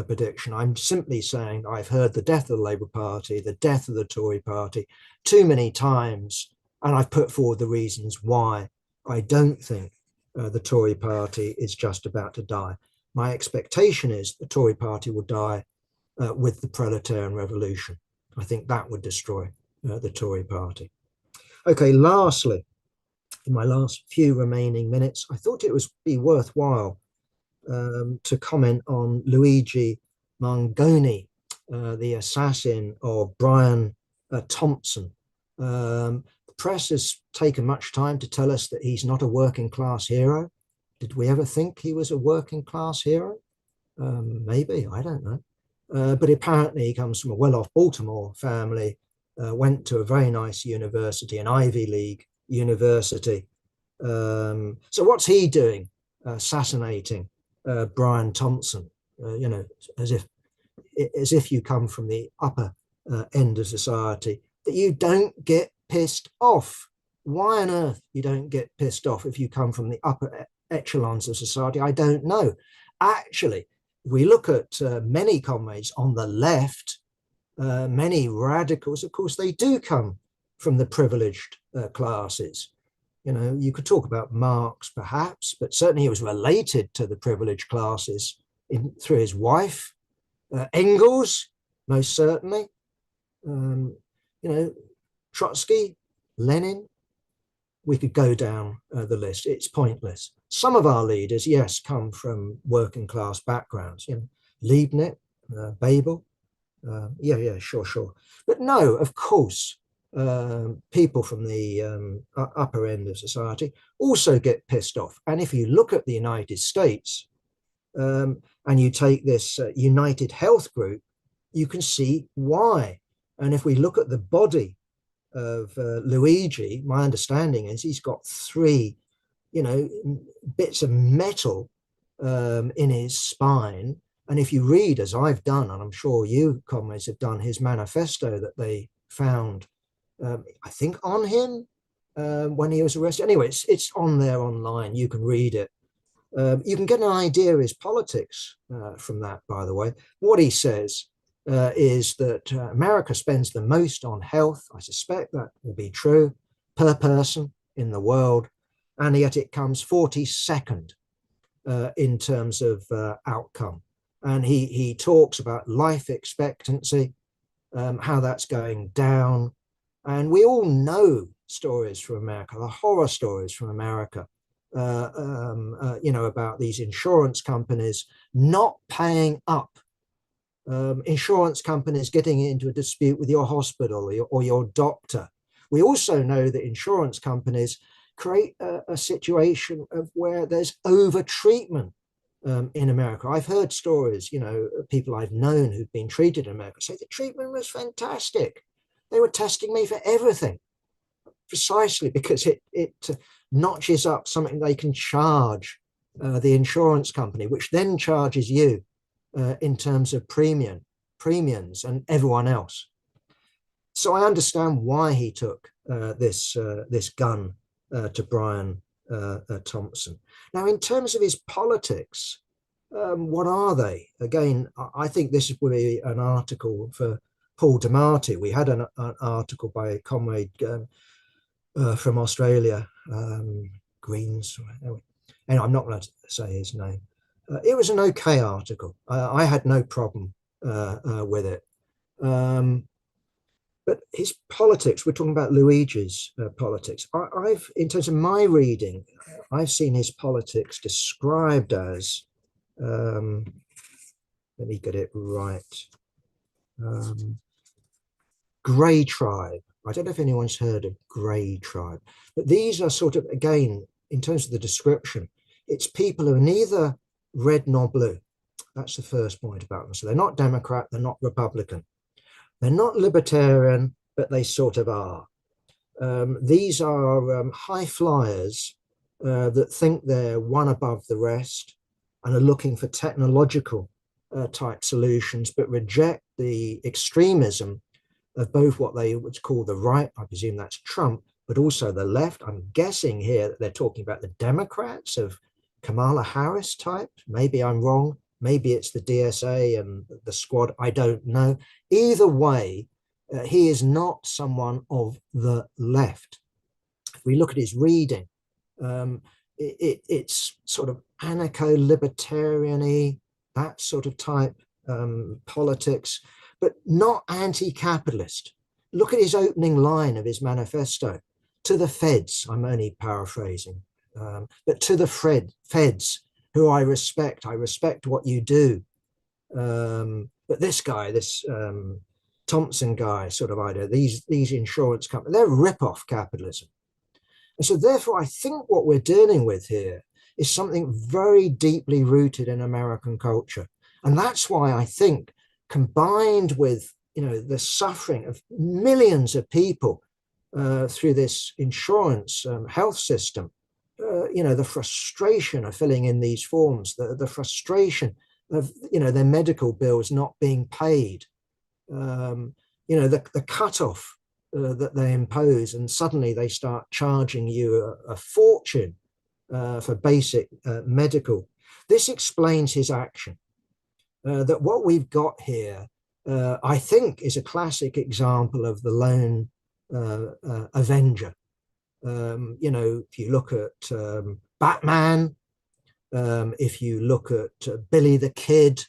prediction. I'm simply saying I've heard the death of the Labour Party, the death of the Tory Party too many times, and I've put forward the reasons why I don't think the Tory Party is just about to die. My expectation is the Tory Party will die with the proletarian revolution. I think that would destroy the Tory Party. Okay, lastly, in my last few remaining minutes, I thought it would be worthwhile to comment on Luigi Mangione, the assassin of Brian Thompson. The press has taken much time to tell us that he's not a working class hero. Did we ever think he was a working class hero? Maybe, I don't know. But apparently he comes from a well-off Baltimore family, went to a very nice university, an Ivy League university. So what's he doing assassinating Brian Thompson? As if you come from the upper end of society, that you don't get pissed off. Why on earth you don't get pissed off if you come from the upper echelons of society, I don't know. Actually, we look at many comrades on the left, many radicals, of course, they do come from the privileged classes. You could talk about Marx perhaps, but certainly he was related to the privileged classes through his wife. Engels, most certainly. Trotsky, Lenin. We could go down the list. It's pointless. Some of our leaders, yes, come from working class backgrounds, Leibniz, Babel. Yeah, sure. But no, of course, people from the upper end of society also get pissed off. And if you look at the United States, and you take this United Health Group, you can see why. And if we look at the body of Luigi, my understanding is he's got three, bits of metal in his spine. And if you read, as I've done, and I'm sure you comrades have done, his manifesto that they found, I think, on him when he was arrested. Anyway, it's on there online. You can read it. You can get an idea of his politics from that, by the way. What he says is that America spends the most on health. I suspect that will be true per person in the world, and yet it comes 42nd in terms of outcome. And he talks about life expectancy, how that's going down. And we all know stories from America, the horror stories from America, about these insurance companies not paying up, insurance companies getting into a dispute with your hospital or your doctor. We also know that insurance companies create a situation of where there's over treatment in America. I've heard stories, people I've known who've been treated in America say the treatment was fantastic. They were testing me for everything, precisely because it notches up something they can charge the insurance company, which then charges you in terms of premiums and everyone else. So I understand why he took this gun to Brian Thompson. Now, in terms of his politics, what are they? Again, I think this would be an article for Paul DeMarty. We had an article by a comrade from Australia, Greens. And I'm not going to say his name. It was an okay article. I had no problem with it. But his politics, we're talking about Luigi's politics. In terms of my reading, I've seen his politics described as, let me get it right, Grey Tribe. I don't know if anyone's heard of Grey Tribe, but these are sort of, again, in terms of the description, it's people who are neither red nor blue. That's the first point about them. So they're not Democrat, they're not Republican. They're not libertarian, but they sort of are. These are high flyers that think they're one above the rest and are looking for technological type solutions, but reject the extremism of both what they would call the right, I presume that's Trump, but also the left. I'm guessing here that they're talking about the Democrats of Kamala Harris type. Maybe I'm wrong. Maybe it's the DSA and the squad. I don't know. Either way, he is not someone of the left. If we look at his reading, it's sort of anarcho-libertarian-y, that sort of type politics, but not anti-capitalist. Look at his opening line of his manifesto. To the feds, I'm only paraphrasing, but to the feds, who I respect what you do. But this guy, this Thompson guy sort of idea, these insurance companies, they're rip-off capitalism. And so therefore, I think what we're dealing with here is something very deeply rooted in American culture. And that's why I think, combined with the suffering of millions of people through this insurance health system, the frustration of filling in these forms, the frustration of their medical bills not being paid, the cutoff that they impose, and suddenly they start charging you a fortune for basic medical. This explains his action. That what we've got here, I think, is a classic example of the lone avenger. If you look at Batman, if you look at Billy the Kid,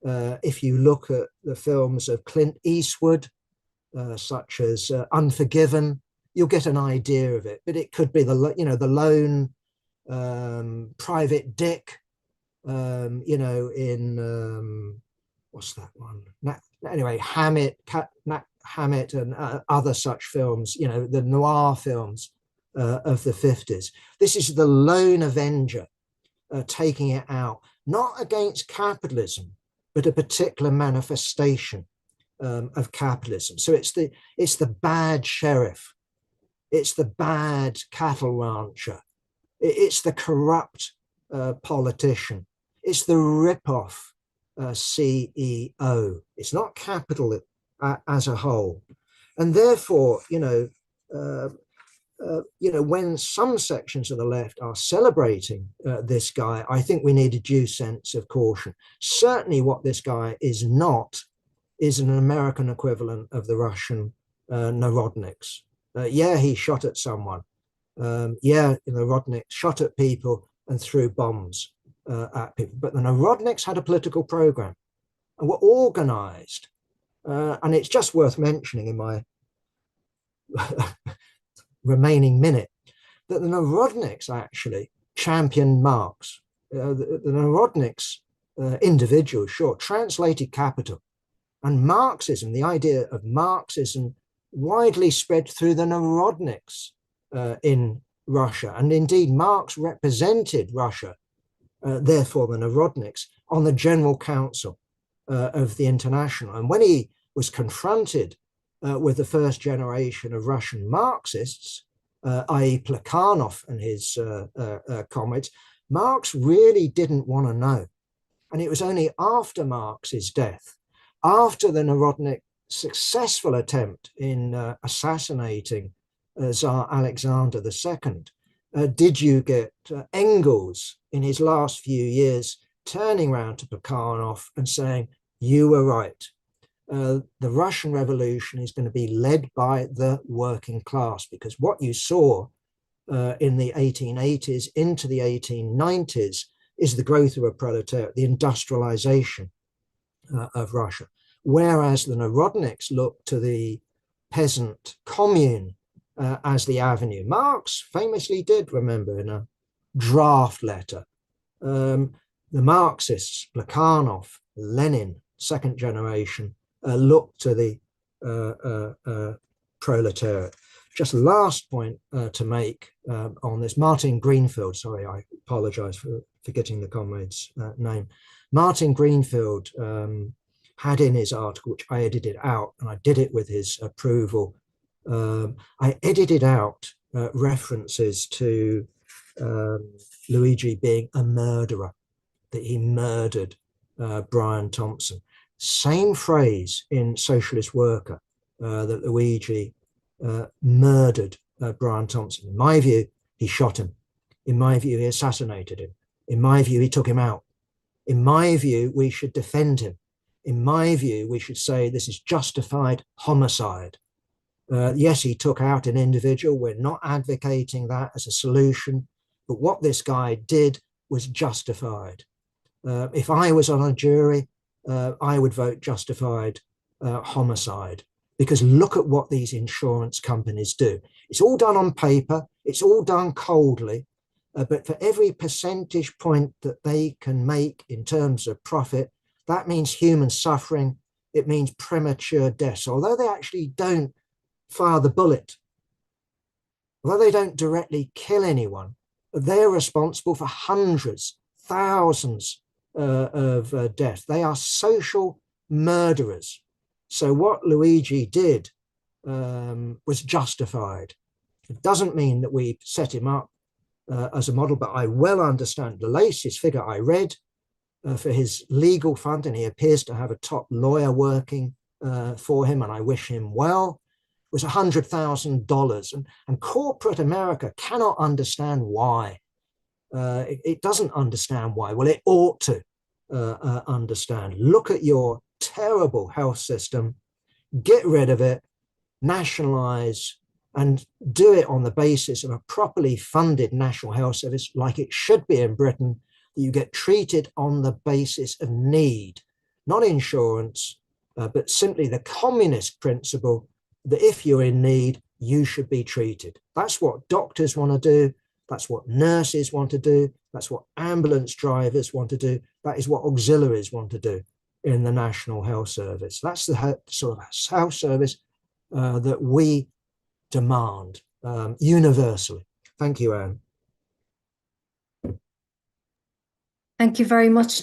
if you look at the films of Clint Eastwood, such as Unforgiven, you'll get an idea of it. But it could be the lone Private Dick, in what's that one? Anyway, Hammett and other such films, the noir films of the 50s. This is the lone avenger taking it out, not against capitalism, but a particular manifestation of capitalism. So it's the bad sheriff, it's the bad cattle rancher, it's the corrupt politician, it's the rip-off CEO. It's not capital as a whole. And therefore, when some sections of the left are celebrating this guy, I think we need a due sense of caution. Certainly what this guy is not is an American equivalent of the Russian Narodniks. Yeah, he shot at someone. Yeah, the Narodniks shot at people and threw bombs at people. But the Narodniks had a political program and were organized. And it's just worth mentioning in my remaining minute that the Narodniks actually championed Marx. The Narodniks, individuals, sure, translated capital. And Marxism, the idea of Marxism, widely spread through the Narodniks in Russia. And indeed, Marx represented Russia, therefore the Narodniks, on the General Council of the International. And when he was confronted with the first generation of Russian Marxists, i.e. Plekhanov and his comrades, Marx really didn't want to know. And it was only after Marx's death, after the Narodnik successful attempt in assassinating Tsar Alexander II, did you get Engels in his last few years turning around to Plekhanov and saying, you were right. The Russian Revolution is going to be led by the working class, because what you saw in the 1880s into the 1890s is the growth of a proletariat, the industrialization of Russia. Whereas the Narodniks looked to the peasant commune as the avenue. Marx famously did, remember, in a draft letter, the Marxists, Plekhanov, Lenin, second generation, looked to the proletariat. Just last point to make on this, Martin Greenfield, sorry, I apologize for forgetting the comrade's name. Martin Greenfield had in his article, which I edited out, and I did it with his approval, I edited out references to Luigi being a murderer, that he murdered Brian Thompson. Same phrase in Socialist Worker, that Luigi murdered Brian Thompson. In my view, he shot him. In my view, he assassinated him. In my view, he took him out. In my view, we should defend him. In my view, we should say this is justified homicide. Yes, he took out an individual. We're not advocating that as a solution, but what this guy did was justified. If I was on a jury, I would vote justified homicide, because look at what these insurance companies do. It's all done on paper. It's all done coldly. But for every percentage point that they can make in terms of profit, that means human suffering. It means premature deaths. Although they actually don't fire the bullet, although they don't directly kill anyone, they're responsible for hundreds, thousands of deaths. They are social murderers. So what Luigi did was justified. It doesn't mean that we set him up as a model, but I well understand the latest figure I read for his legal fund, and he appears to have a top lawyer working for him, and I wish him well, was $100,000. And corporate America cannot understand why. It doesn't understand why. Well, it ought to understand. Look at your terrible health system, get rid of it, nationalize, and do it on the basis of a properly funded national health service like it should be in Britain, that you get treated on the basis of need, not insurance, but simply the communist principle that if you're in need, you should be treated. That's what doctors want to do. That's what nurses want to do. That's what ambulance drivers want to do. That is what auxiliaries want to do in the National Health Service. That's the sort of health service that we demand universally. Thank you, Anne. Thank you very much.